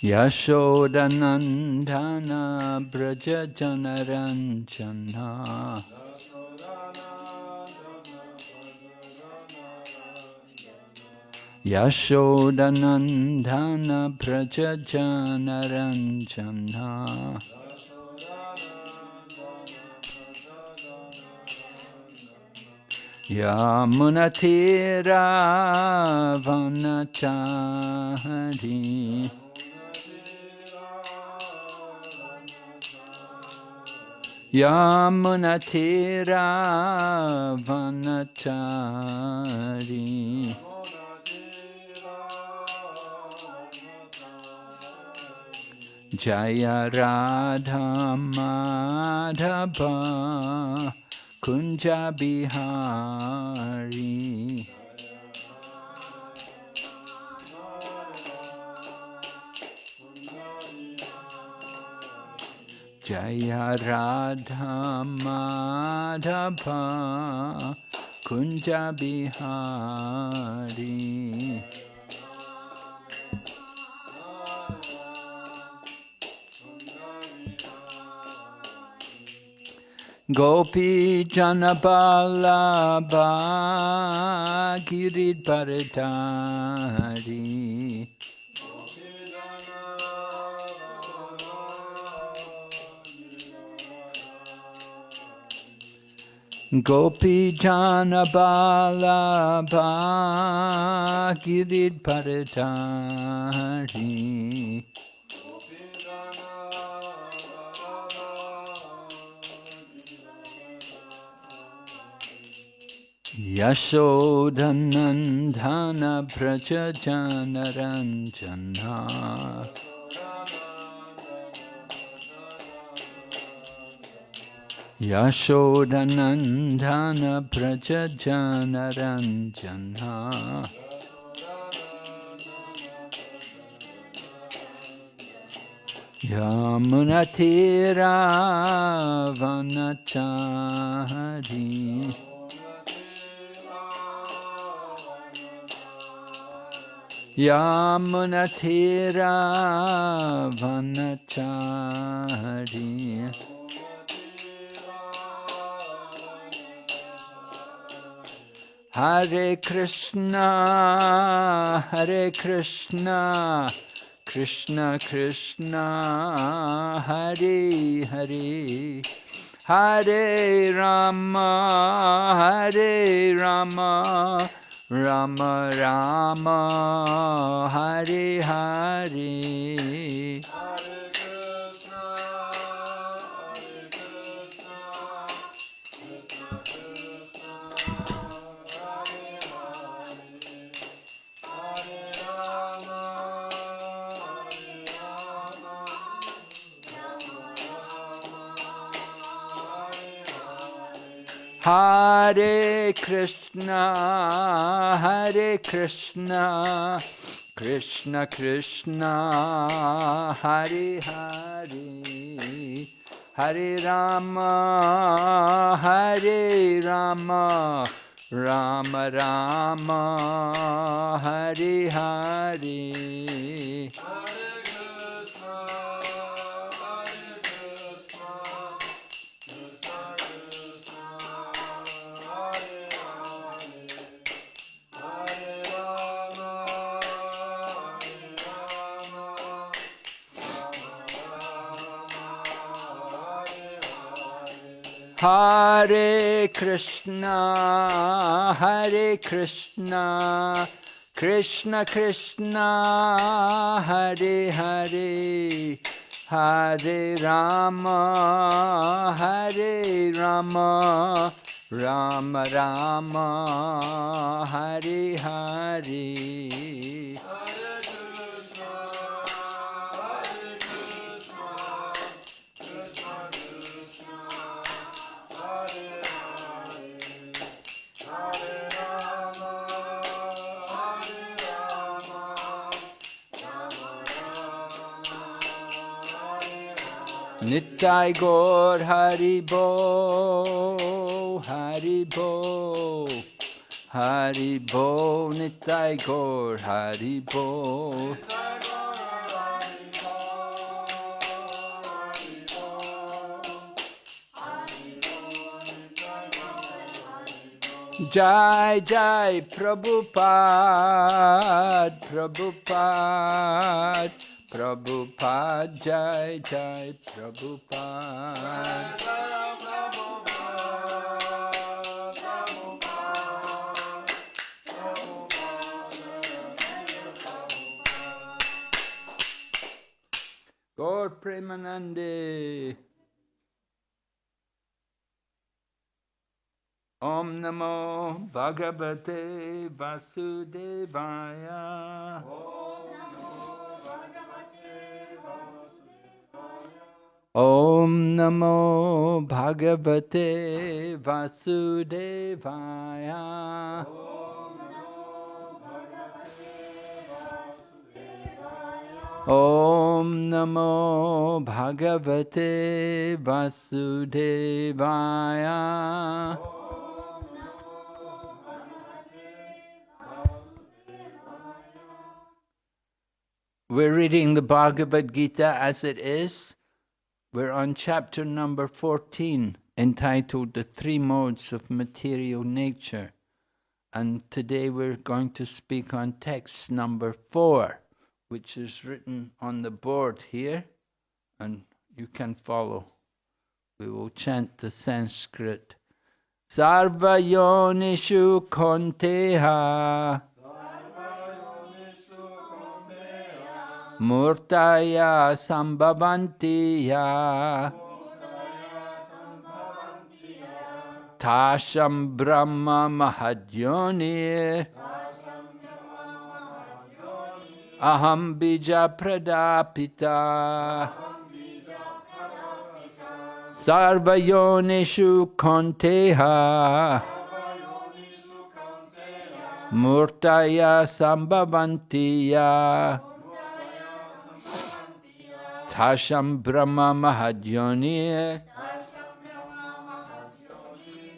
Yashodanandana Braja Janaranjana Yashodanandana Braja Janaranjana Yamunatira Vanachari Yamunatira Vanachari Jaya Radha Madhava Kunja Bihari Jaya Radha Madhava Kunja Bihari Gopi Janabalabha Giridharidhari Gopi Janabalabha Giridharidhari Yashodanandana Braja Janaranjana Yashodanandana Braja Janaranjana Yamunatira Vanachari Yamunatira Vanachari Hare Krishna Krishna Krishna Hare Hare Hare Rama Rama Rama Hare Hare Hare Krishna Krishna Krishna Hare Hare Hare Rama Rama Rama Hare Hare Hare Krishna Krishna Krishna Hare Hare Hare Rama Rama Rama Hare Hare Nitai Gaur Haribo, Haribo, Haribo, Nitai Gaur Haribo. Jai Jai Prabhupada, Prabhupada, Prabhupada, Jai Jai Prabhupada. Gaur Premanande. Om Namo Bhagavate Vasudevaya. Om Namo Bhagavate Vasudevaya. Om Namo Bhagavate Vasudevaya. We're reading the Bhagavad Gita as it is. We're on chapter number 14, entitled The Three Modes of Material Nature. And today we're going to speak on text number 4, which is written on the board here, and you can follow. We will chant the Sanskrit. Sarva yonishu konteha murtaya sambhavantiya tasham brahma mahadyoni aham bija pradapita sarva yonishu konteha murtaya sambhavantiya tasham brahma mahadyoni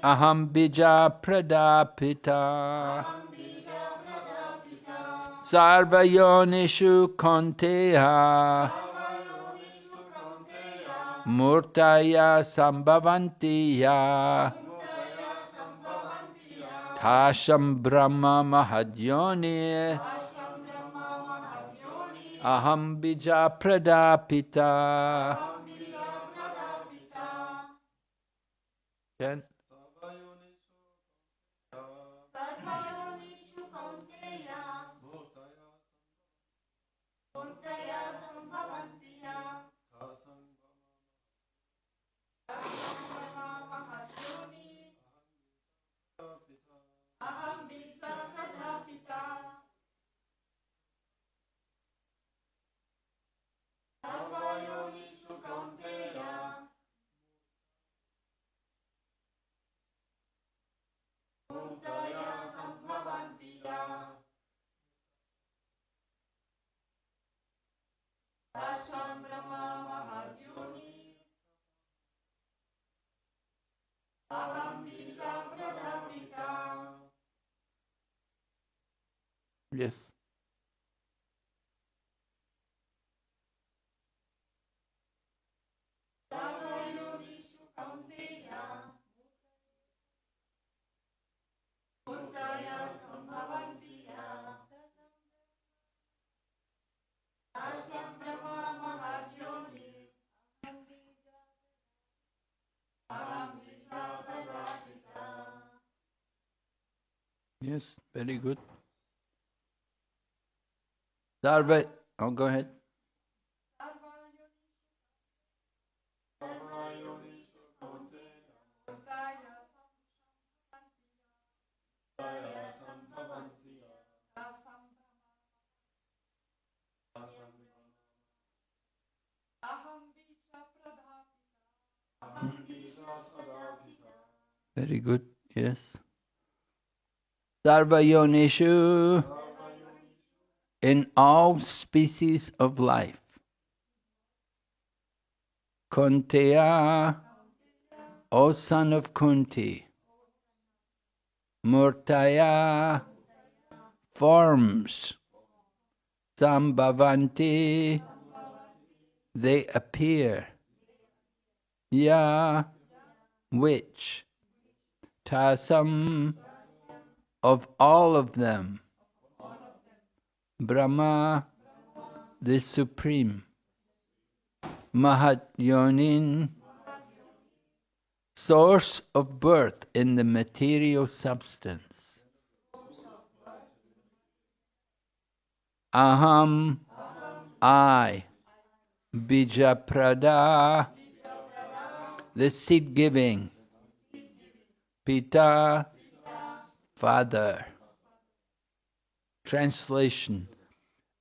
aham bija pradapita sarva yonishu konteha murtaya sambhavantiya tasham brahma mahadyoni aham bija pradapita. Ken? Yes. Yes, very good. Sarva, oh, go ahead. Very good, yes. Sarva yonishu, in all species of life. Kunteya, O son of Kunti. Murtaya, forms. Sambhavanti, they appear. Ya, which. Tasam, of all of them. Brahma, the Supreme. Mahat Yonin, source of birth in the material substance. Aham, I. Bijaprada, the seed giving. Pita, father. Translation.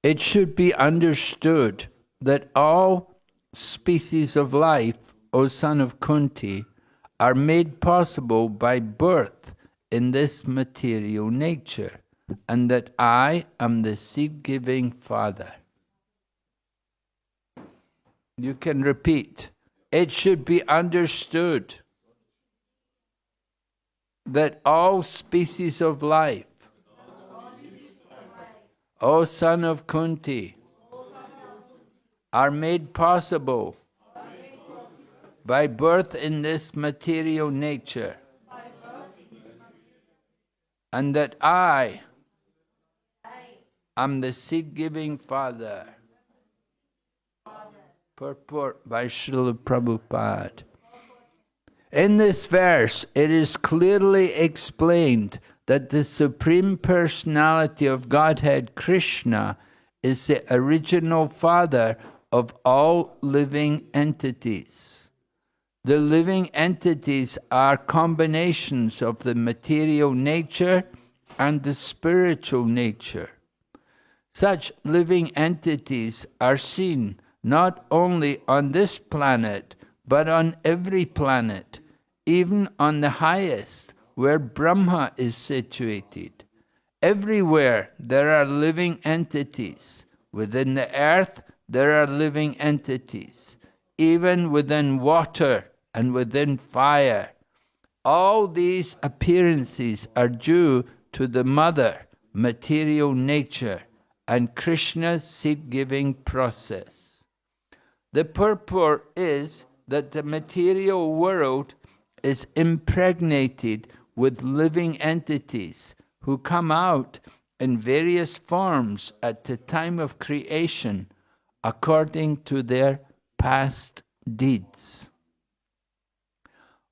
It should be understood that all species of life, O son of Kunti, are made possible by birth in this material nature, and that I am the seed-giving father. You can repeat. It should be understood that all species of life, O son of Kunti, are made possible by birth in this material nature, and that I am the seed-giving father. Purport by Srila Prabhupada. In this verse, it is clearly explained that the Supreme Personality of Godhead, Krishna, is the original father of all living entities. The living entities are combinations of the material nature and the spiritual nature. Such living entities are seen not only on this planet, but on every planet, even on the highest, where Brahma is situated. Everywhere there are living entities. Within the earth there are living entities. Even within water and within fire. All these appearances are due to the mother, material nature, and Krishna's seed-giving process. The purport is that the material world is impregnated with living entities who come out in various forms at the time of creation according to their past deeds.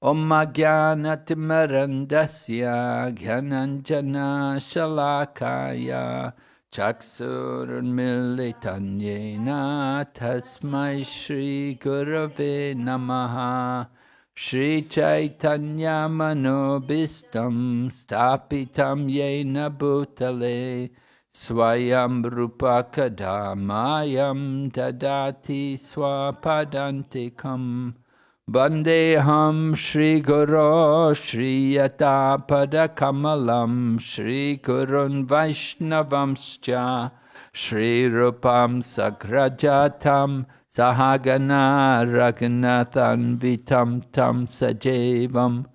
Om Jnanatimarandasya Jnananjana Shalakaya Chaksurunmilitanyena Tasmai Shri Gurave Namaha Shri Chaitanya Manobhistam Stapitam Yena Bhutale Swayam Rupa Kadamayam Dadati Swapadantikam Bandeham Shri Guru Shri Yata Padakamalam Shri Gurun Vaishnavamscha Shri Rupam Sagrajatam Sahagana Raghunathan Vitam Tam Sajevam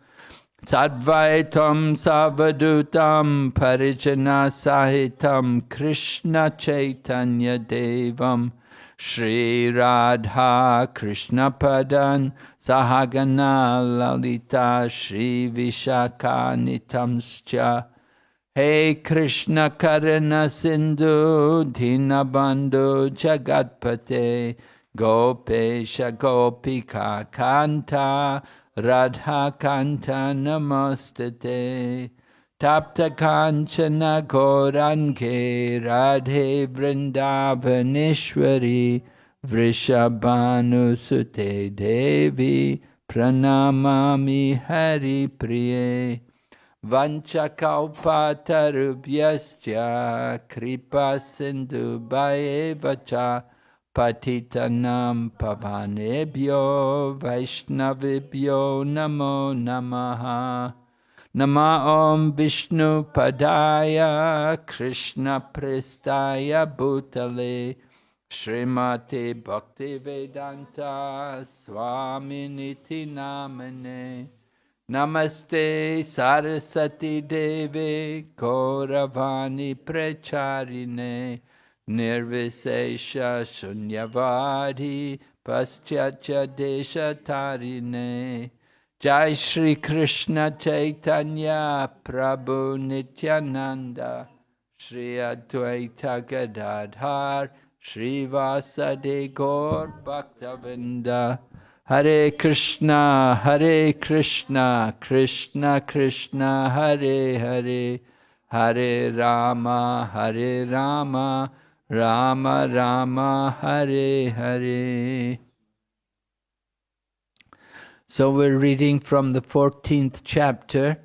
Sadvaitam Savadutam Parijana Sahitam Krishna Chaitanya Devam Shri Radha Krishna Padan Sahagana Lalita Shri Vishaka Nitamscha Hey Krishna Karana Sindhu Dinabandhu Jagatpate Gopesha Gopika Kanta Radha Kanta Namastate Tapta Kanchana Gaurange Radhe Vrindavaneshwari Vrishabhanu Sute Devi Pranamami Hari Priye Vanchakalpatarubhyasya Kripa Sindhu Bhayevacha Patitanam Pavanebhyo Vaishnavibhyo Namo Namaha Nama Om Vishnu Padaya Krishna Prestaya Bhutale Srimati Bhaktivedanta Swaminiti Namane Namaste Saraswati Devi Gauravani Precharine Nirvisesha Shunyavadi Paschatya Desha Tarine Jai Shri Krishna Chaitanya Prabhu Nityananda Shri Advaita Gadadhar Shri Vasade Gaur Bhaktavinda Hare Krishna Krishna Krishna Hare Hare Hare Rama Rama Rama Hare Hare. So we're reading from the 14th chapter.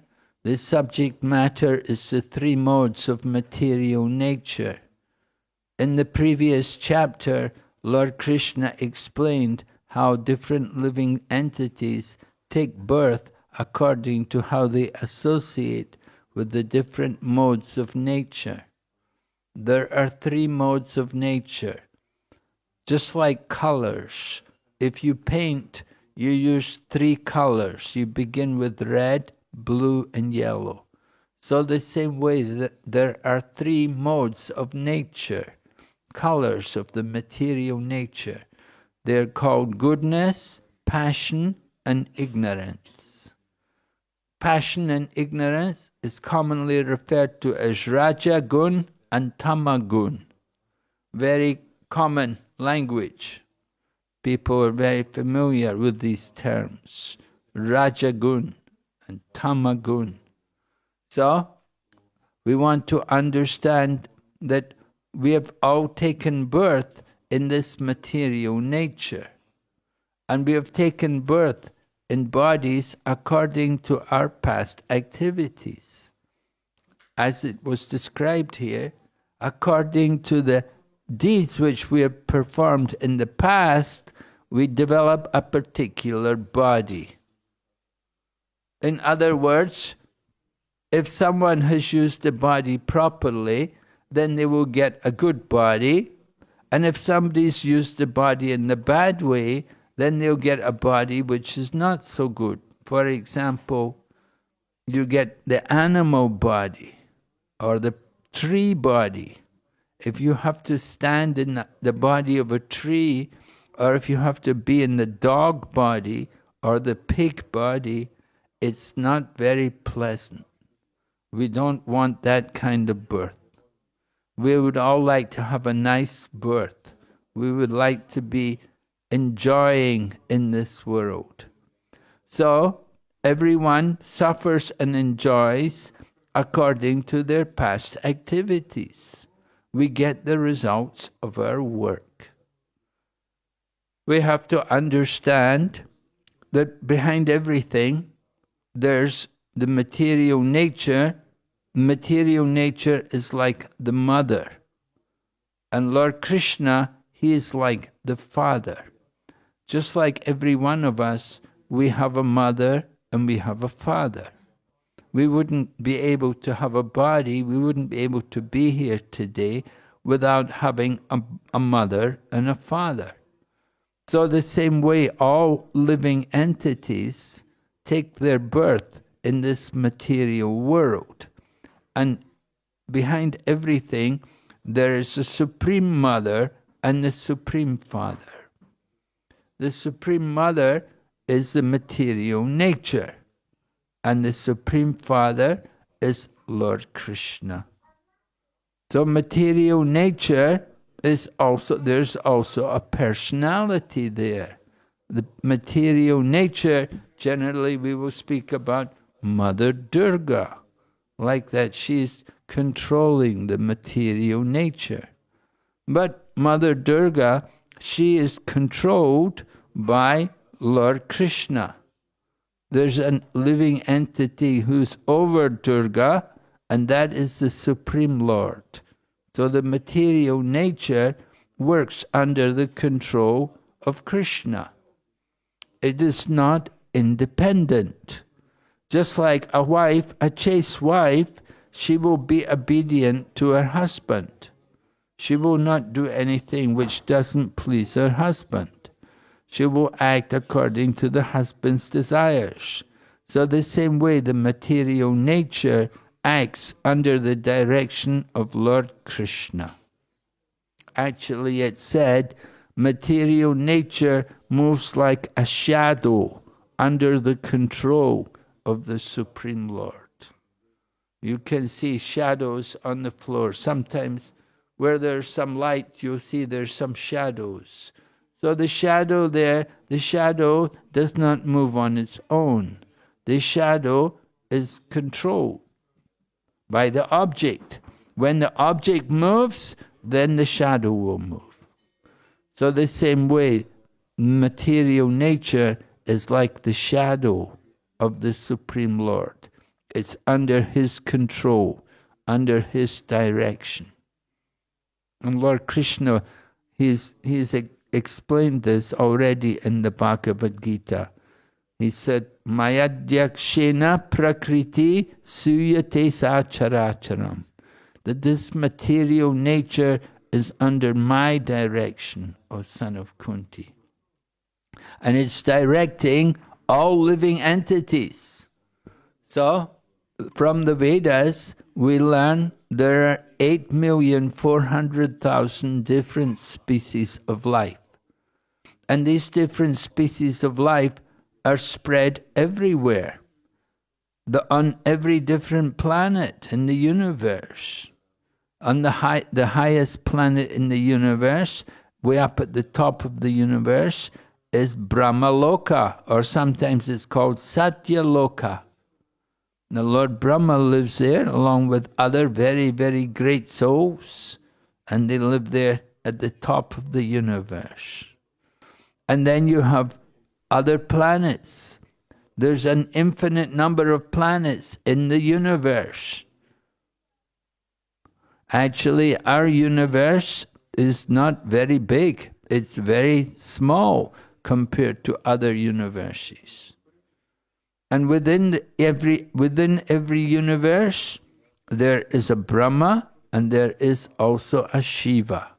The subject matter is the three modes of material nature. In the previous chapter, Lord Krishna explained how different living entities take birth according to how they associate with the different modes of nature. There are three modes of nature. Just like colors, if you paint, you use three colors. You begin with red, blue, and yellow. So the same way that there are three modes of nature, colors of the material nature. They're called goodness, passion, and ignorance. Passion and ignorance is commonly referred to as Raja Gun and Tamagun. Very common language. People are very familiar with these terms, Rajagun and Tamagun. So, we want to understand that we have all taken birth in this material nature. And we have taken birth in bodies according to our past activities. As it was described here, according to the deeds which we have performed in the past, we develop a particular body. In other words, if someone has used the body properly, then they will get a good body. And if somebody's used the body in the bad way, then they'll get a body which is not so good. For example, you get the animal body or the tree body. If you have to stand in the body of a tree, or if you have to be in the dog body or the pig body, it's not very pleasant. We don't want that kind of birth. We would all like to have a nice birth. We would like to be enjoying in this world. So, everyone suffers and enjoys according to their past activities. We get the results of our work. We have to understand that behind everything, there's the material nature. Material nature is like the mother. And Lord Krishna, he is like the father. Just like every one of us, we have a mother and we have a father. We wouldn't be able to have a body, we wouldn't be able to be here today without having a mother and a father. So the same way all living entities take their birth in this material world. And behind everything, there is a Supreme Mother and the Supreme Father. The Supreme Mother is the material nature. And the Supreme Father is Lord Krishna. So material nature is also, there's also a personality there. The material nature, generally we will speak about Mother Durga. Like that, she's controlling the material nature. But Mother Durga, she is controlled by Lord Krishna. There's a living entity who's over Durga, and that is the Supreme Lord. So the material nature works under the control of Krishna. It is not independent. Just like a wife, a chaste wife, she will be obedient to her husband. She will not do anything which doesn't please her husband. She will act according to the husband's desires. So the same way the material nature acts under the direction of Lord Krishna. Actually, it said, material nature moves like a shadow under the control of the Supreme Lord. You can see shadows on the floor. Sometimes where there's some light, you'll see there's some shadows. So the shadow there, the shadow does not move on its own. The shadow is controlled by the object. When the object moves, then the shadow will move. So the same way, material nature is like the shadow of the Supreme Lord. It's under His control, under His direction. And Lord Krishna, He's explained this already in the Bhagavad Gita. He said, Mayadhyakshena prakriti suyate sacharacharam. That this material nature is under my direction, O son of Kunti. And it's directing all living entities. So, from the Vedas, we learn there are 8,400,000 different species of life. And these different species of life are spread everywhere, on every different planet in the universe. On the highest planet in the universe, way up at the top of the universe, is Brahmaloka, or sometimes it's called Satyaloka. The Lord Brahma lives there along with other very, very great souls, and they live there at the top of the universe. And then you have other planets. There's an infinite number of planets in the universe. Actually, our universe is not very big. It's very small compared to other universes. And within every universe, there is a Brahma and there is also a Shiva.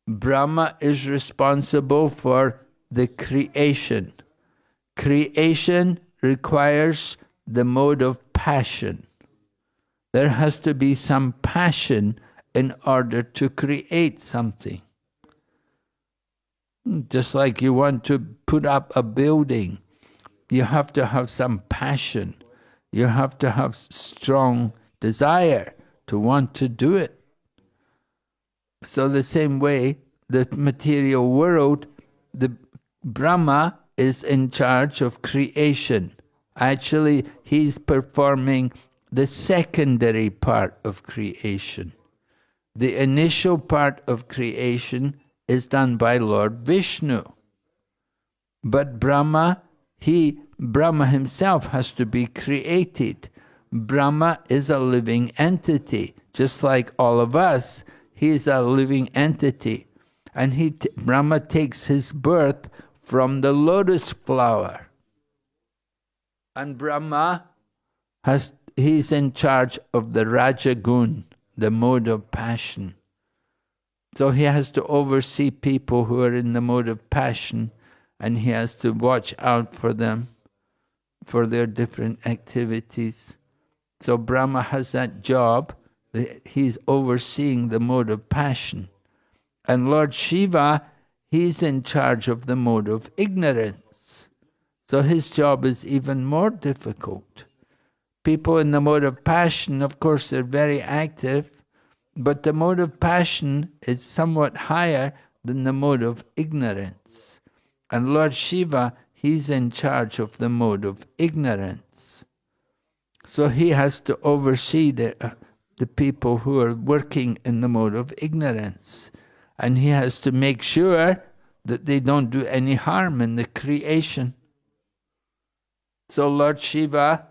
Brahma is responsible for the creation. Creation requires the mode of passion. There has to be some passion in order to create something. Just like you want to put up a building, you have to have some passion. You have to have strong desire to want to do it. So the same way, the material world, the Brahma is in charge of creation. Actually, he's performing the secondary part of creation. The initial part of creation is done by Lord Vishnu. But Brahma himself has to be created. Brahma is a living entity. Just like all of us, he is a living entity. And Brahma takes his birth from the lotus flower. And Brahma he's in charge of the Rajagun, the mode of passion. So he has to oversee people who are in the mode of passion, and he has to watch out for them, for their different activities. So Brahma has that job, he's overseeing the mode of passion. And Lord Shiva, he's in charge of the mode of ignorance. So his job is even more difficult. People in the mode of passion, of course, they're very active, but the mode of passion is somewhat higher than the mode of ignorance. And Lord Shiva, he's in charge of the mode of ignorance. So he has to oversee the people who are working in the mode of ignorance. And he has to make sure that they don't do any harm in the creation. So Lord Shiva,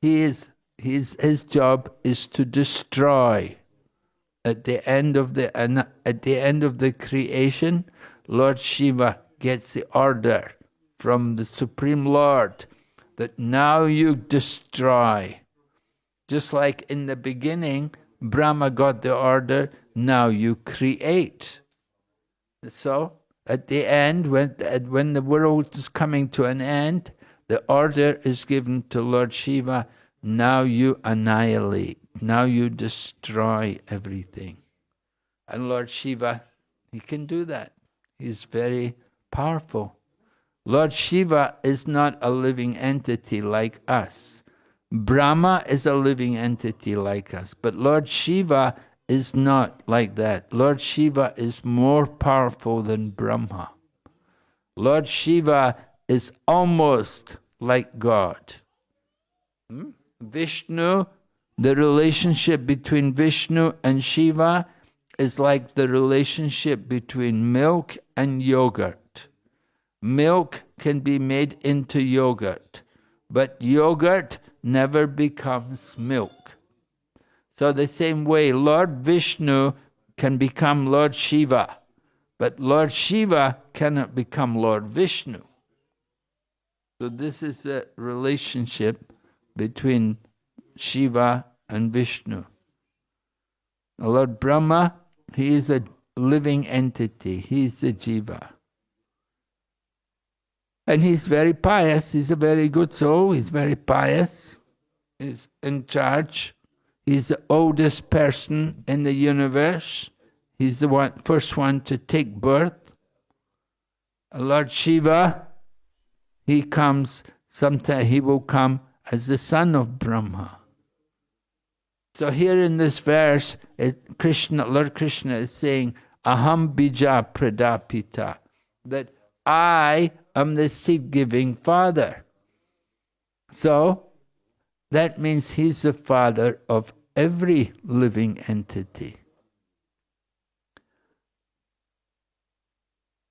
his job is to destroy. At the end of the creation, Lord Shiva gets the order from the Supreme Lord that now you destroy. Just like in the beginning, Brahma got the order, now you create. So at the end, when the world is coming to an end, the order is given to Lord Shiva, now you annihilate, now you destroy everything. And Lord Shiva, he can do that. He's very powerful. Lord Shiva is not a living entity like us. Brahma is a living entity like us, but Lord Shiva is not like that. Lord Shiva is more powerful than Brahma. Lord Shiva is almost like God. Vishnu, the relationship between Vishnu and Shiva is like the relationship between milk and yogurt. Milk can be made into yogurt, but yogurt never becomes milk. So the same way, Lord Vishnu can become Lord Shiva, but Lord Shiva cannot become Lord Vishnu. So this is the relationship between Shiva and Vishnu. Lord Brahma, he is a living entity. He is the Jiva. And he's very pious. He's a very good soul. He's very pious. He's in charge. He's the oldest person in the universe. He's the first one to take birth. Lord Shiva, he comes, sometime he will come as the son of Brahma. So here in this verse, Lord Krishna is saying, Aham bija pradapita, that I am the seed-giving father. So that means he's the father of every living entity.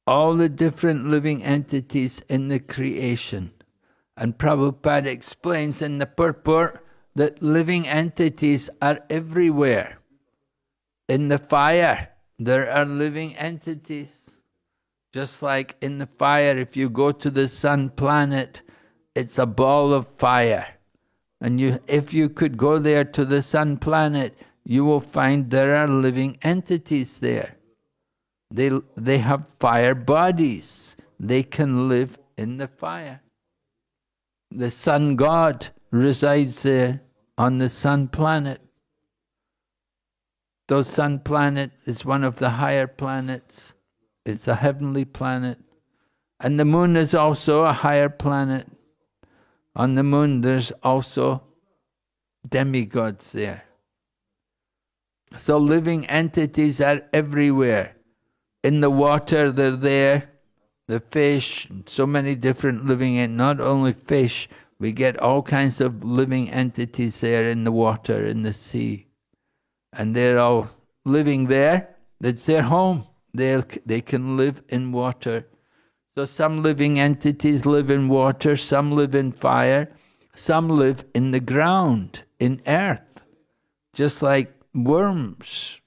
All the different living entities in the creation. And Prabhupada explains in the purport that living entities are everywhere. In the fire, there are living entities. Just like in the fire, if you go to the sun planet, it's a ball of fire. And if you could go there to the sun planet, you will find there are living entities there. They have fire bodies. They can live in the fire. The sun god resides there on the sun planet. Though sun planet is one of the higher planets, it's a heavenly planet. And the moon is also a higher planet. On the moon there's also demigods there. So living entities are everywhere. In the water they're there. The fish, so many different living, not only fish, we get all kinds of living entities there in the water, in the sea. And they're all living there. That's their home. They can live in water. So some living entities live in water, some live in fire, some live in the ground, in earth, just like worms.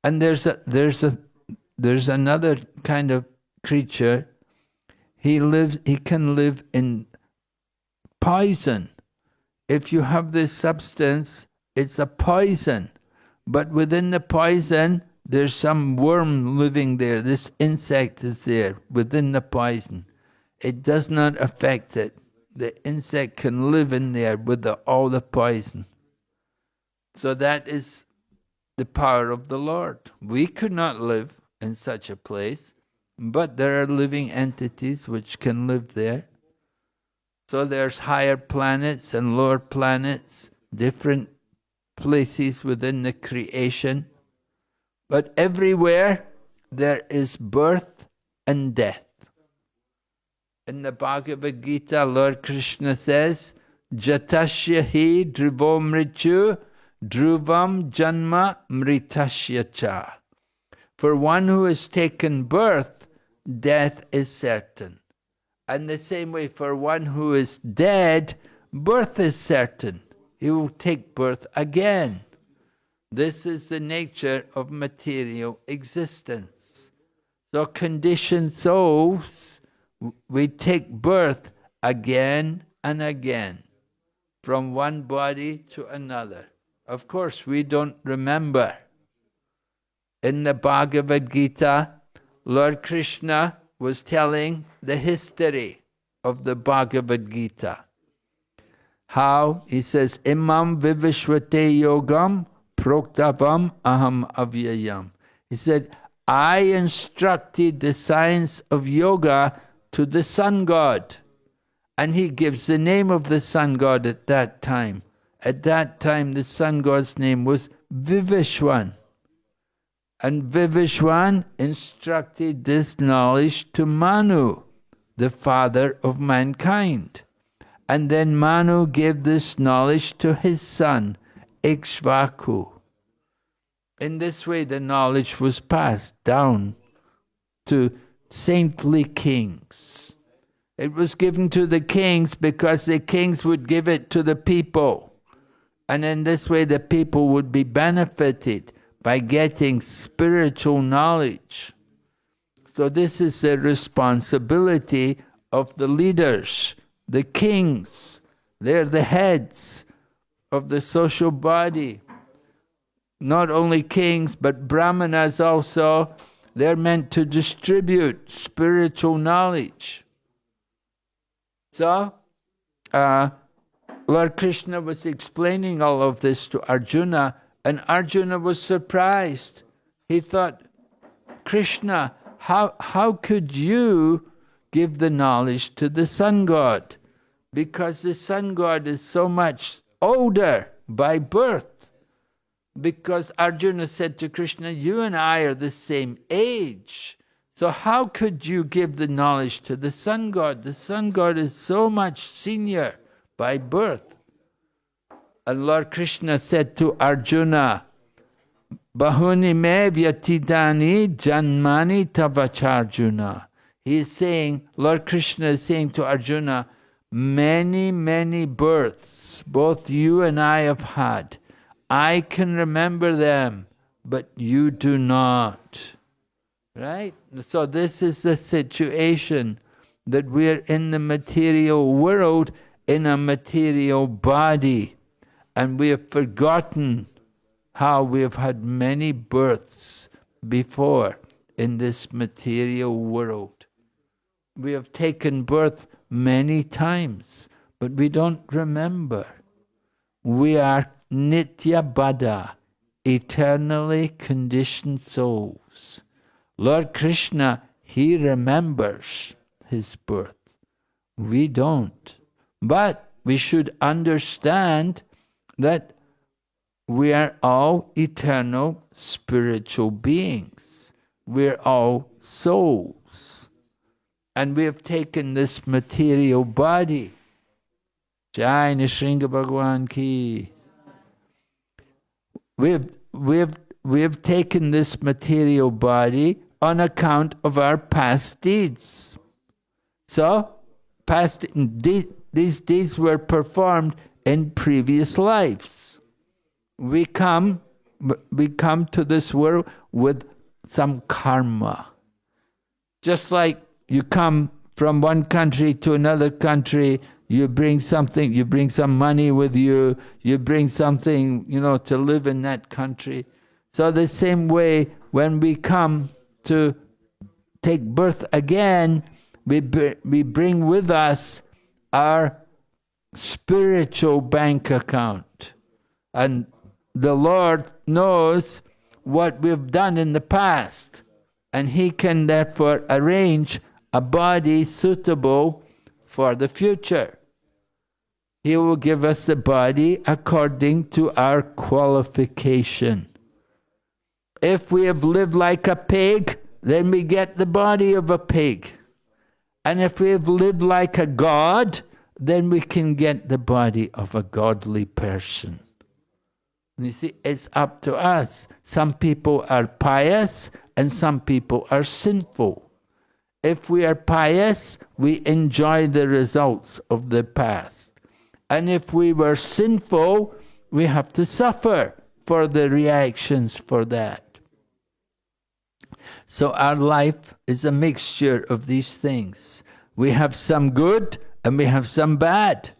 And there's another kind of creature. He can live in poison. If you have this substance, it's a poison. But within the poison, there's some worm living there. This insect is there within the poison. It does not affect it. The insect can live in there with all the poison. So that is the power of the Lord. We could not live in such a place, but there are living entities which can live there. So there's higher planets and lower planets, different places within the creation. But everywhere there is birth and death. In the Bhagavad Gita, Lord Krishna says, Jatasya hi dhruvo mritu dhruvam janma mritasya cha. For one who has taken birth, death is certain. And the same way, for one who is dead, birth is certain. He will take birth again. This is the nature of material existence. So conditioned souls, we take birth again and again, from one body to another. Of course, we don't remember. In the Bhagavad Gita, Lord Krishna was telling the history of the Bhagavad Gita. How, he says, Imam vivishvate yogam proktavam aham avyayam. He said, I instructed the science of yoga to the sun god. And he gives the name of the sun god at that time. At that time, the sun god's name was Vivishwan. And Vivishwan instructed this knowledge to Manu, the father of mankind. And then Manu gave this knowledge to his son, Ikshvaku. In this way, the knowledge was passed down to saintly kings. It was given to the kings because the kings would give it to the people. And in this way, the people would be benefited by getting spiritual knowledge. So this is the responsibility of the leaders, the kings. They're the heads of the social body. Not only kings, but brahmanas also. They're meant to distribute spiritual knowledge. So, Lord Krishna was explaining all of this to Arjuna, and Arjuna was surprised. He thought, Krishna, how could you give the knowledge to the sun god? Because the sun god is so much older by birth. Because Arjuna said to Krishna, you and I are the same age. So how could you give the knowledge to the sun god? The sun god is so much senior by birth. And Lord Krishna said to Arjuna, Bahuni me vyatidani janmani tavacharjuna. He is saying, Lord Krishna is saying to Arjuna, many, many births both you and I have had. I can remember them, but you do not. Right? So this is the situation, that we're in the material world, in a material body, and we have forgotten how we have had many births before in this material world. We have taken birth many times, but we don't remember. We are Nitya Baddha, eternally conditioned souls. Lord Krishna, he remembers his birth. We don't. But we should understand that we are all eternal spiritual beings. We're all souls. And we have taken this material body. Jai Nishringa Bhagwan ki. We have taken this material body on account of our past deeds. So, these deeds were performed in previous lives. We come to this world with some karma. Just like you come from one country to another country, you bring something, you bring some money with you, you bring something, to live in that country. So the same way, when we come to take birth again, we bring with us our spiritual bank account. And the Lord knows what we've done in the past, and He can therefore arrange a body suitable for the future. He will give us a body according to our qualification. If we have lived like a pig, then we get the body of a pig. And if we have lived like a god, then we can get the body of a godly person. And you see, it's up to us. Some people are pious and some people are sinful. If we are pious, we enjoy the results of the past. And if we were sinful, we have to suffer for the reactions for that. So our life is a mixture of these things. We have some good and we have some bad.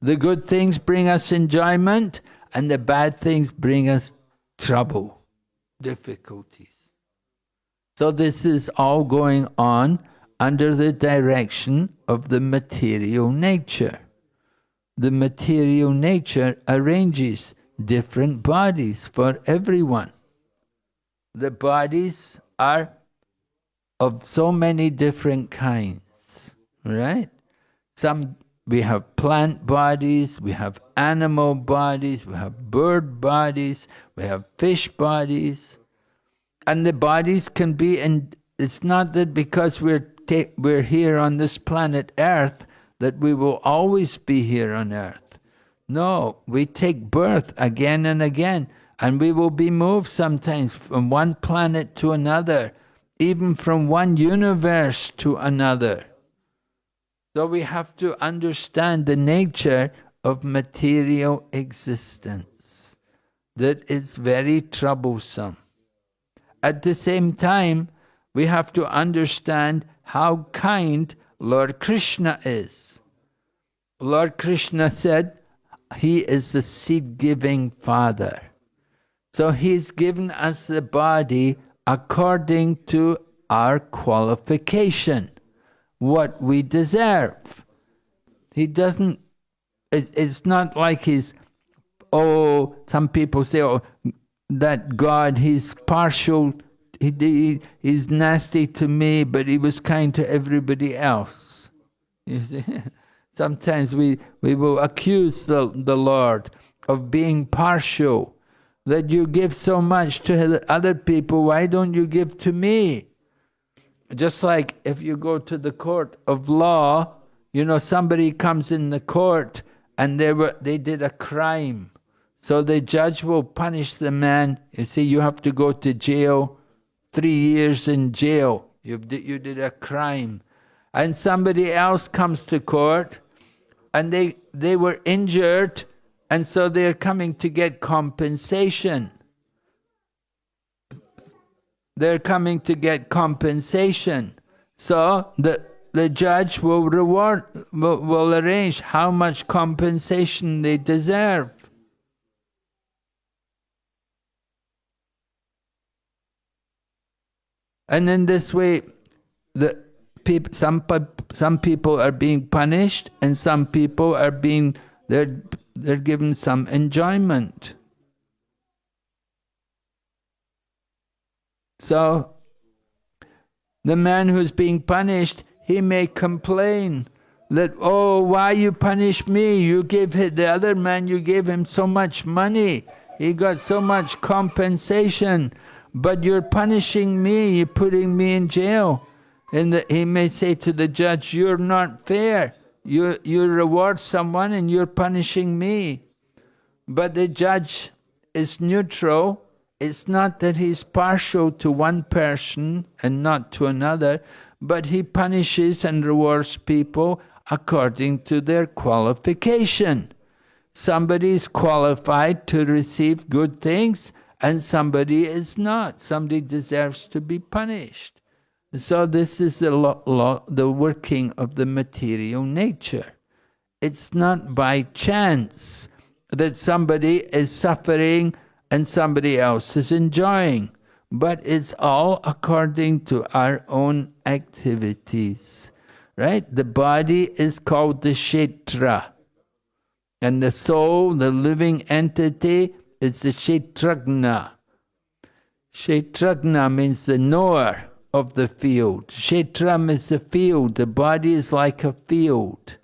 The good things bring us enjoyment, and the bad things bring us trouble, difficulties. So this is all going on under the direction of the material nature. The material nature arranges different bodies for everyone. The bodies are of so many different kinds. right? We have plant bodies, we have animal bodies, we have bird bodies, we have fish bodies. And the bodies can be, and it's not that because we're here on this planet Earth that we will always be here on Earth. No, we take birth again and again, and we will be moved sometimes from one planet to another, even from one universe to another. So we have to understand the nature of material existence, that it's very troublesome. At the same time, we have to understand how kind Lord Krishna is. Lord Krishna said he is the seed-giving Father. So he's given us the body according to our qualification, what we deserve. He doesn't, it's not like some people say, that God, he's partial, he's nasty to me, but he was kind to everybody else. You see? Sometimes we will accuse the Lord of being partial, that you give so much to other people, why don't you give to me? Just like if you go to the court of law, somebody comes in the court and they did a crime. So the judge will punish the man. You see, you have to go to jail, 3 years in jail. You did a crime. And somebody else comes to court and they were injured, and so they're coming to get compensation. They're coming to get compensation. So the judge will arrange how much compensation they deserve. And in this way, some people are being punished, and some people are they're given some enjoyment. So the man who's being punished, he may complain that, oh, why you punish me? You gave the other man, you gave him so much money. He got so much compensation. But you're punishing me, you're putting me in jail. And he may say to the judge, you're not fair. You reward someone and you're punishing me. But the judge is neutral. It's not that he's partial to one person and not to another, but he punishes and rewards people according to their qualification. Somebody is qualified to receive good things, and somebody is not. Somebody deserves to be punished. So this is the working of the material nature. It's not by chance that somebody is suffering and somebody else is enjoying, but it's all according to our own activities. Right? The body is called the Kshetra, and the soul, the living entity, is the Kshetragna. Kshetragna means the knower of the field. Kshetram is the field. The body is like a field.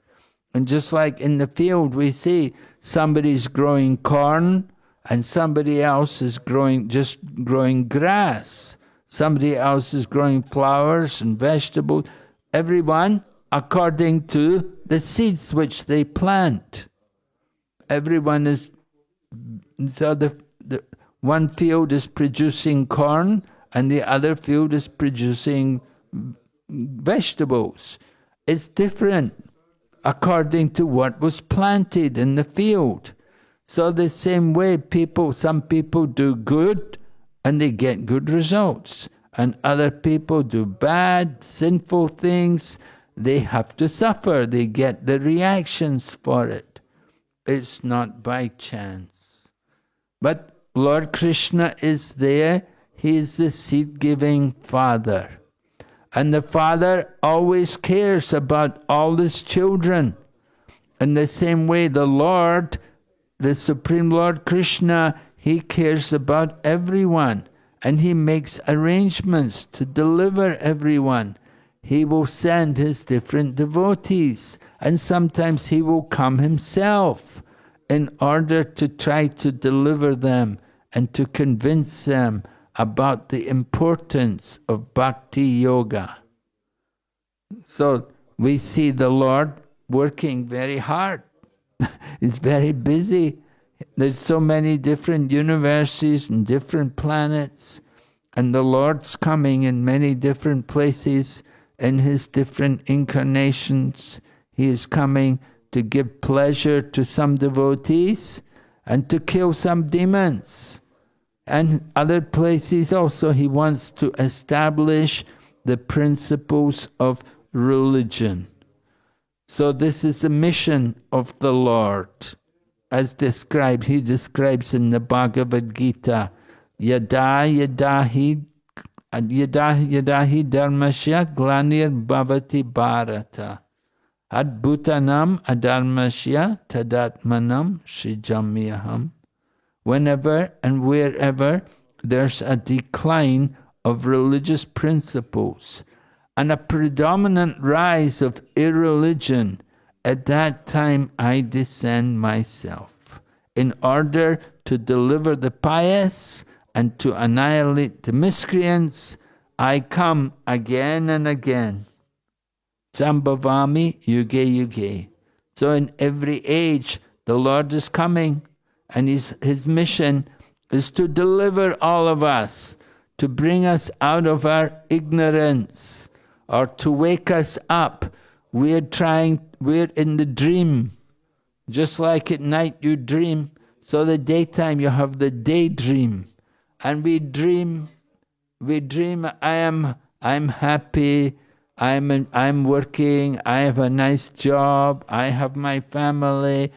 And just like in the field we see somebody's growing corn and somebody else is just growing grass. Somebody else is growing flowers and vegetables. Everyone according to the seeds which they plant. Everyone is, so the one field is producing corn and the other field is producing vegetables. It's different according to what was planted in the field. So the same way some people do good and they get good results. And other people do bad, sinful things. They have to suffer. They get the reactions for it. It's not by chance. But Lord Krishna is there. He is the seed-giving Father. And the Father always cares about all His children. In the same way, the Lord, the Supreme Lord Krishna, He cares about everyone. And He makes arrangements to deliver everyone. He will send his different devotees, and sometimes he will come himself in order to try to deliver them and to convince them about the importance of bhakti yoga. So we see the Lord working very hard. He's very busy. There's so many different universes and different planets, and the Lord's coming in many different places in his different incarnations. He is coming to give pleasure to some devotees and to kill some demons. And other places also he wants to establish the principles of religion. So this is the mission of the Lord. As described, he describes in the Bhagavad Gita, Yada yadahi dharmasya glanir bhavati bharata adbhutanam adharmasya tadatmanam shrijamyaham. Whenever and wherever there's a decline of religious principles and a predominant rise of irreligion, at that time I descend myself in order to deliver the pious and to annihilate the miscreants. I come again and again. Sambhavami yuge yuge. So in every age the Lord is coming, and his mission is to deliver all of us, to bring us out of our ignorance, or to wake us up. We're in the dream. Just like at night you dream, so the daytime you have the daydream. And we dream, I'm happy, I'm working, I have a nice job, I have my family,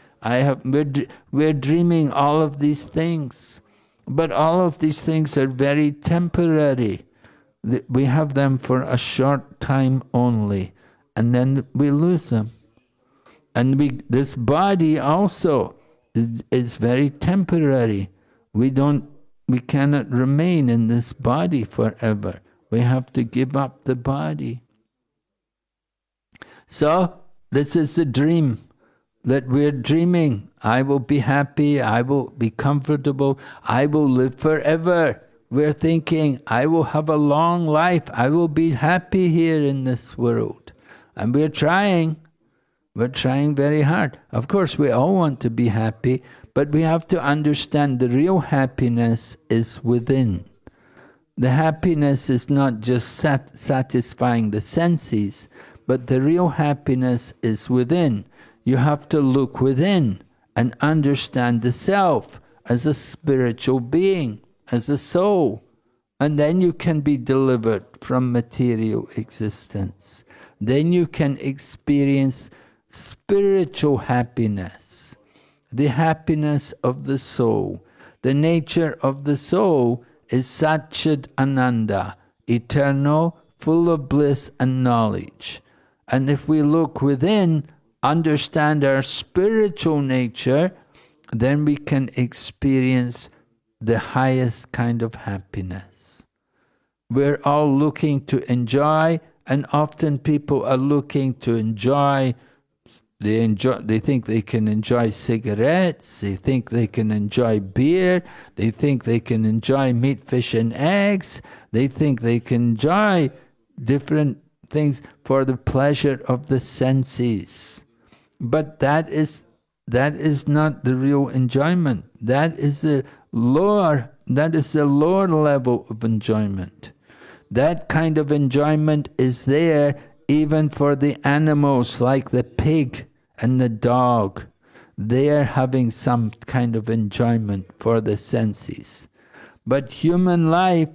we're dreaming all of these things. But all of these things are very temporary. We have them for a short time only, and then we lose them. And this body also is very temporary. We cannot remain in this body forever. We have to give up the body. So this is the dream that we're dreaming. I will be happy, I will be comfortable, I will live forever. We're thinking, I will have a long life, I will be happy here in this world. And we're trying very hard. Of course, we all want to be happy, but we have to understand the real happiness is within. The happiness is not just satisfying the senses, but the real happiness is within. You have to look within and understand the self as a spiritual being, as a soul. And then you can be delivered from material existence. Then you can experience spiritual happiness, the happiness of the soul. The nature of the soul is Satchid Ananda, eternal, full of bliss and knowledge. And if we look within, understand our spiritual nature, then we can experience the highest kind of happiness. We're all looking to enjoy, and often people are looking to enjoy. They think they can enjoy cigarettes, they think they can enjoy beer, they think they can enjoy meat, fish and eggs, they think they can enjoy different things for the pleasure of the senses. But that is not the real enjoyment. That is a lower level of enjoyment. That kind of enjoyment is there even for the animals like the pig and the dog. They are having some kind of enjoyment for the senses. But human life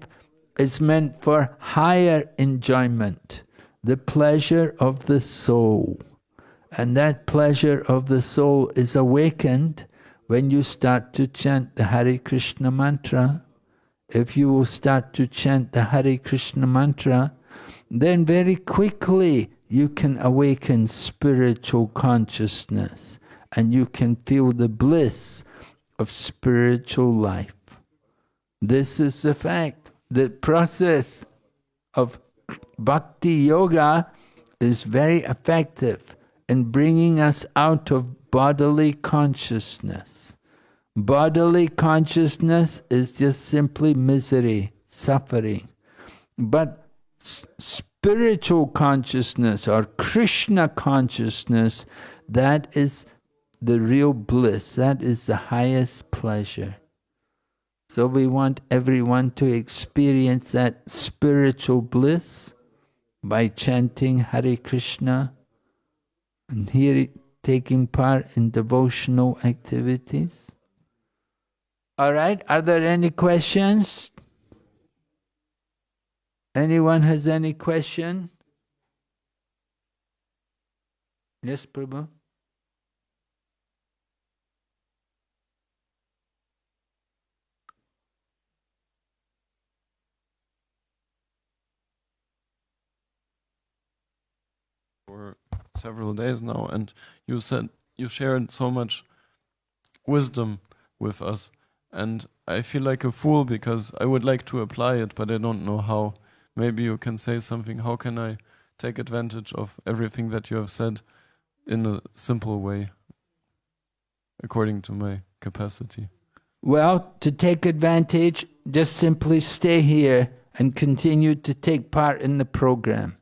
is meant for higher enjoyment, the pleasure of the soul. And that pleasure of the soul is awakened when you start to chant the Hare Krishna mantra. If you will start to chant the Hare Krishna mantra, then very quickly you can awaken spiritual consciousness and you can feel the bliss of spiritual life. This is the fact. The process of Bhakti yoga is very effective in bringing us out of bodily consciousness. Bodily consciousness is just simply misery, suffering. But spiritual consciousness or Krishna consciousness, that is the real bliss, that is the highest pleasure. So we want everyone to experience that spiritual bliss by chanting Hare Krishna and taking part in devotional activities. All right, are there any questions? Anyone has any question? Yes, Prabhu? For several days now, and you said you shared so much wisdom with us, and I feel like a fool because I would like to apply it, but I don't know how. Maybe you can say something. How can I take advantage of everything that you have said in a simple way, according to my capacity? Well, to take advantage, just simply stay here and continue to take part in the program.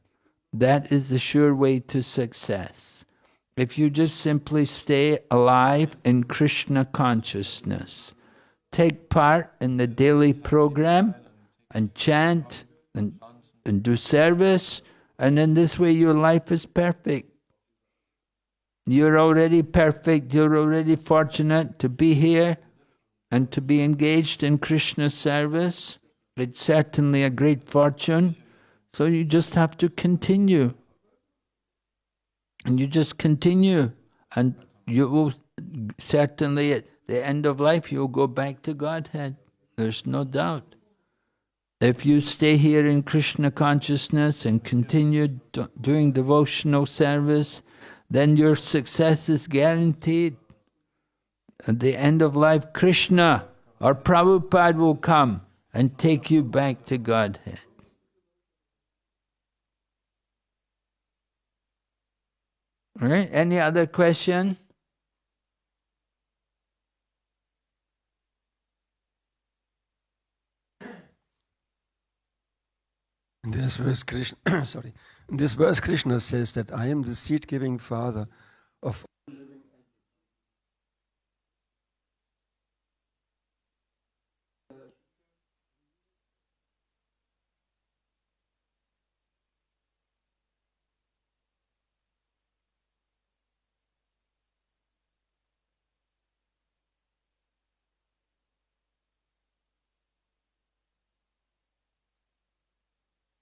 That is the sure way to success. If you just simply stay alive in Krishna consciousness, take part in the daily program and chant and do service, and in this way your life is perfect. You're already perfect, you're already fortunate to be here and to be engaged in Krishna service. It's certainly a great fortune. So you just have to continue. And you just continue. And you will certainly, at the end of life, you'll go back to Godhead. There's no doubt. If you stay here in Krishna consciousness and continue doing devotional service, then your success is guaranteed. At the end of life, Krishna or Prabhupada will come and take you back to Godhead. All right, any other question? In this verse, Krishna, sorry. In this verse, Krishna says that I am the seed-giving father of.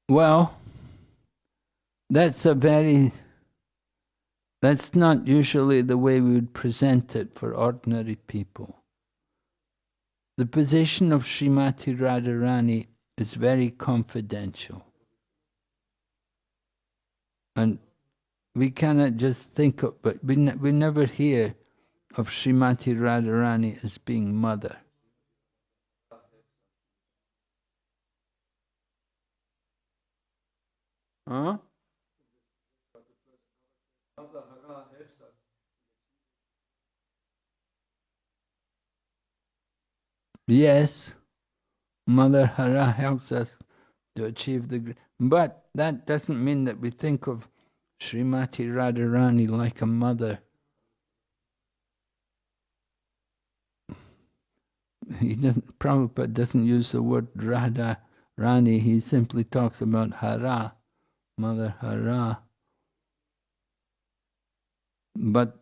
Well, that's not usually the way we would present it for ordinary people. The position of Srimati Radharani is very confidential. And we cannot just think of, but we never hear of Srimati Radharani as being mother. Huh? Yes, Mother Hara helps us to achieve the... But that doesn't mean that we think of Srimati Radharani like a mother. Prabhupada doesn't use the word Radha Rani, he simply talks about Hara, Mother Hara. But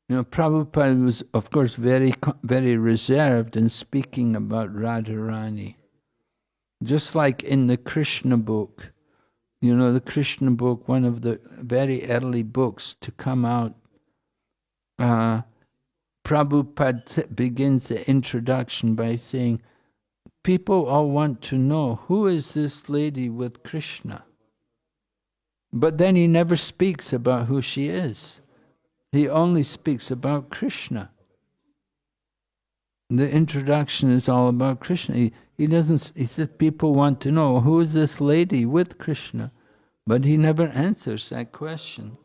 Prabhupada was, of course, very, very reserved in speaking about Radharani. Just like in the Krishna book, the Krishna book, one of the very early books to come out, Prabhupada begins the introduction by saying, people all want to know, who is this lady with Krishna? But then he never speaks about who she is. He only speaks about Krishna. the introduction is all about Krishna. He doesn't. He says people want to know who is this lady with Krishna, but he never answers that question.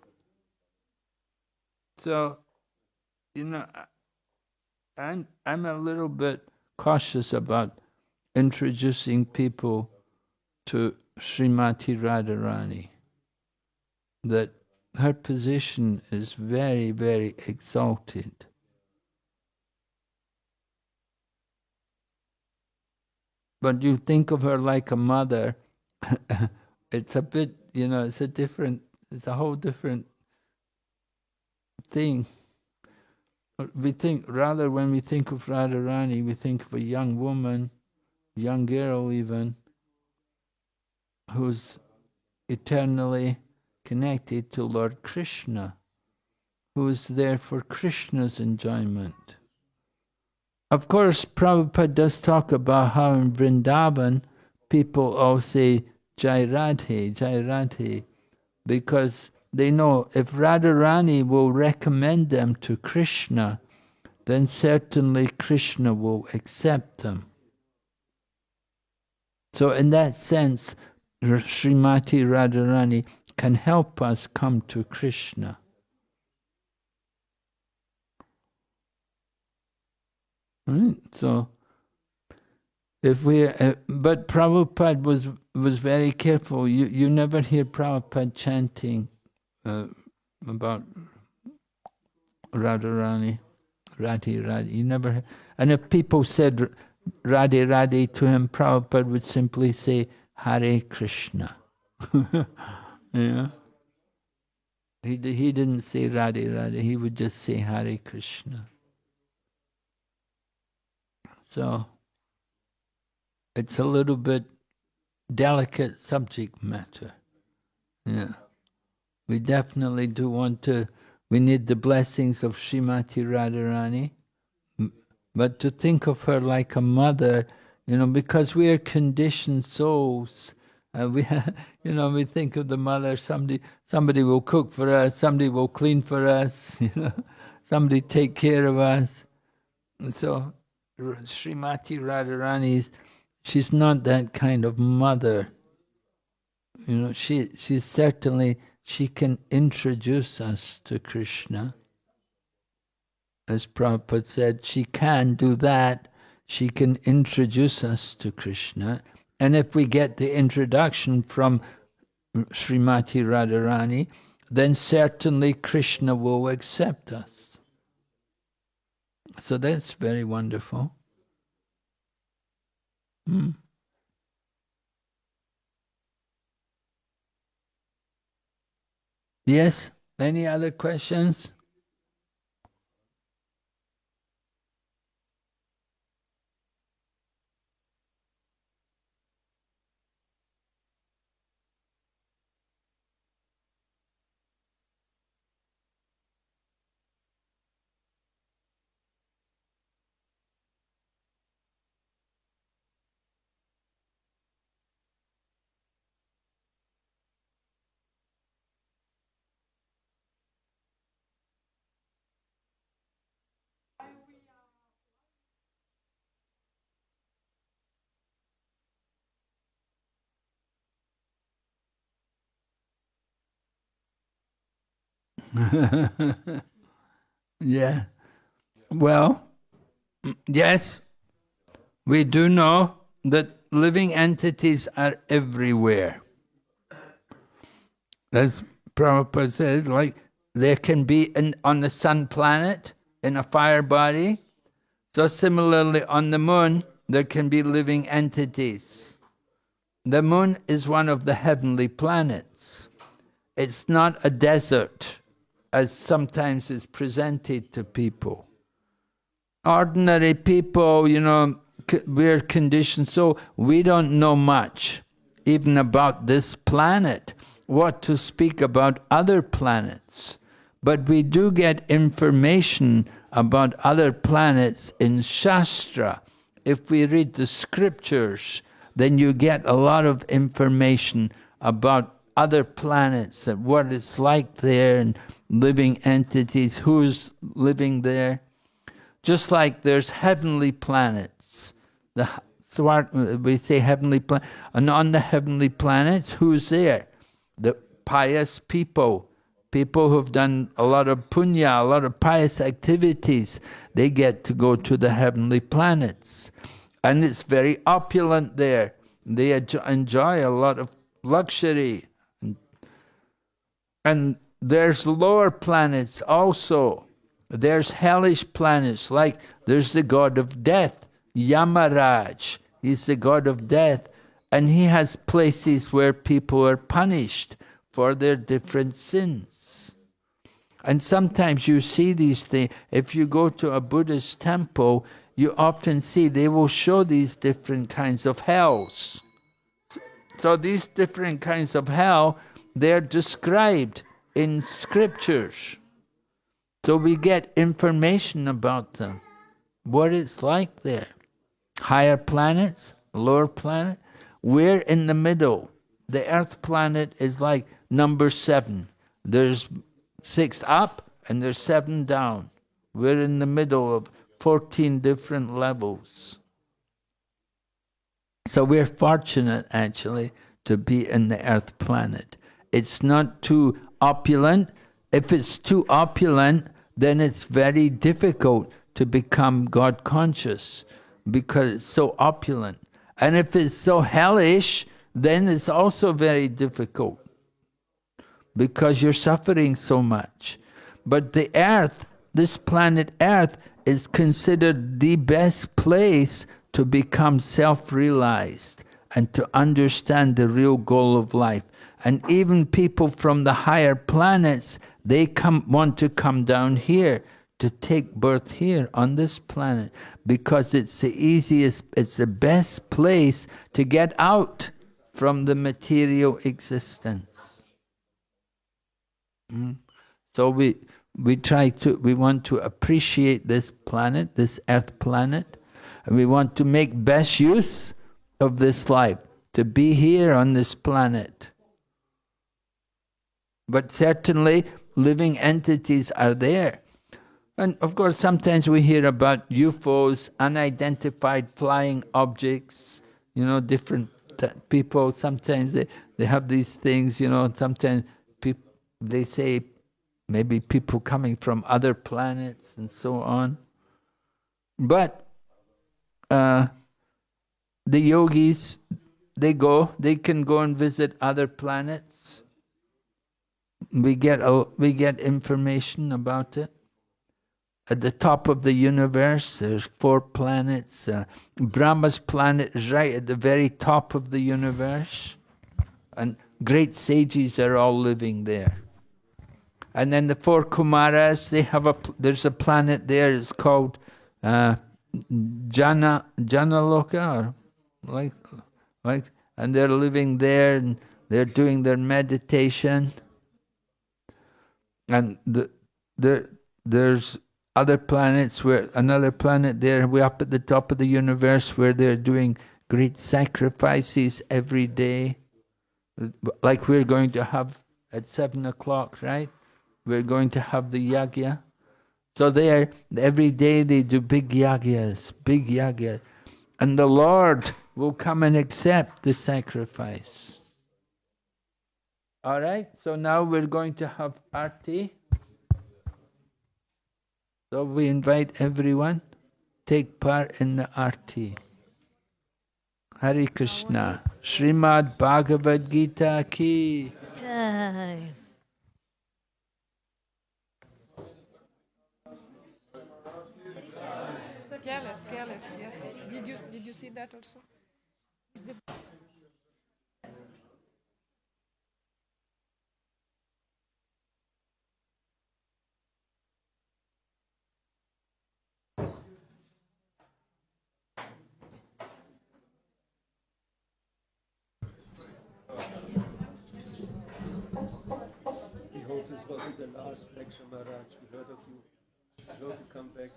So, I'm a little bit cautious about introducing people to Srimati Radharani. That her position is very, very exalted. But you think of her like a mother, it's a bit, it's a whole different thing. We think, rather when we think of Radharani, we think of a young woman, young girl even, who's eternally connected to Lord Krishna, who is there for Krishna's enjoyment. Of course, Prabhupada does talk about how in Vrindavan people all say Jai Radhe, because they know if Radharani will recommend them to Krishna, then certainly Krishna will accept them. So in that sense, Srimati Radharani can help us come to Krishna. Right? So, but Prabhupada was very careful. You never hear Prabhupada chanting about Radharani, Radhe. You never hear. And if people said Radhe to him, Prabhupada would simply say Hare Krishna. Yeah. He didn't say Radhe. He would just say Hare Krishna. So, it's a little bit delicate subject matter. Yeah. We definitely do we need the blessings of Srimati Radharani, but to think of her like a mother, because we are conditioned souls, we think of the mother, somebody will cook for us, somebody will clean for us, somebody take care of us. So, Srimati Radharani, she's not that kind of mother. She's certainly, she can introduce us to Krishna. As Prabhupada said, she can do that. She can introduce us to Krishna. And if we get the introduction from Srimati Radharani, then certainly Krishna will accept us. So that's very wonderful. Yes? Any other questions? Yeah. Well, yes, we do know that living entities are everywhere. As Prabhupada said, like there can be on the sun planet, in a fire body. So similarly on the moon, there can be living entities. The moon is one of the heavenly planets. It's not a desert, as sometimes is presented to people. Ordinary people, we're conditioned, so we don't know much, even about this planet, what to speak about other planets. But we do get information about other planets in Shastra. If we read the scriptures, then you get a lot of information about other planets, and what it's like there, and living entities, who's living there. Just like there's heavenly planets. We say heavenly planet. And on the heavenly planets, who's there? The pious people. People who've done a lot of punya, a lot of pious activities. They get to go to the heavenly planets. And it's very opulent there. They enjoy a lot of luxury. And there's lower planets also. There's hellish planets, like there's the god of death, Yamaraj. He's the god of death. And he has places where people are punished for their different sins. And sometimes you see these things. If you go to a Buddhist temple, you often see they will show these different kinds of hells. So these different kinds of hell, they're described in scriptures. So we get information about them, what it's like there. Higher planets, lower planet. We're in the middle. The Earth planet is like number 7. There's 6 up and there's 7 down. We're in the middle of 14 different levels. So we're fortunate actually to be in the Earth planet. It's not too opulent. If it's too opulent, then it's very difficult to become God conscious because it's so opulent. And if it's so hellish, then it's also very difficult because you're suffering so much. But the Earth, this planet Earth, is considered the best place to become self-realized and to understand the real goal of life. And even people from the higher planets, they want to come down here to take birth here on this planet because it's the easiest, it's the best place to get out from the material existence. So we want to appreciate this planet, this Earth planet, and we want to make best use of this life, to be here on this planet. But certainly, living entities are there. And of course, sometimes we hear about UFOs, unidentified flying objects, different people. Sometimes they have these things, sometimes they say maybe people coming from other planets and so on. But the yogis, they can go and visit other planets. We get information about it. At the top of the universe, there's 4 planets. Brahma's planet is right at the very top of the universe. And great sages are all living there. And then the 4 Kumaras, there's a planet there, it's called Janaloka, or like, and they're living there and they're doing their meditation. And there's other planets, another planet there, way up at the top of the universe, where they're doing great sacrifices every day. Like we're going to have at 7 o'clock, right? We're going to have the yagya. So every day they do big yagyas. And the Lord will come and accept the sacrifice. All right, so now we're going to have arti. So we invite everyone take part in the arti. Hare Krishna. Srimad Bhagavad Gita ki. Jai. Careless, yes. Did you see that also? We hope this wasn't the last lecture, Maharaj. We heard of you. I hope you come back.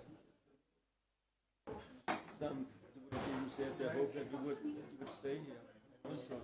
Some devotees said they hope that you would stay here also.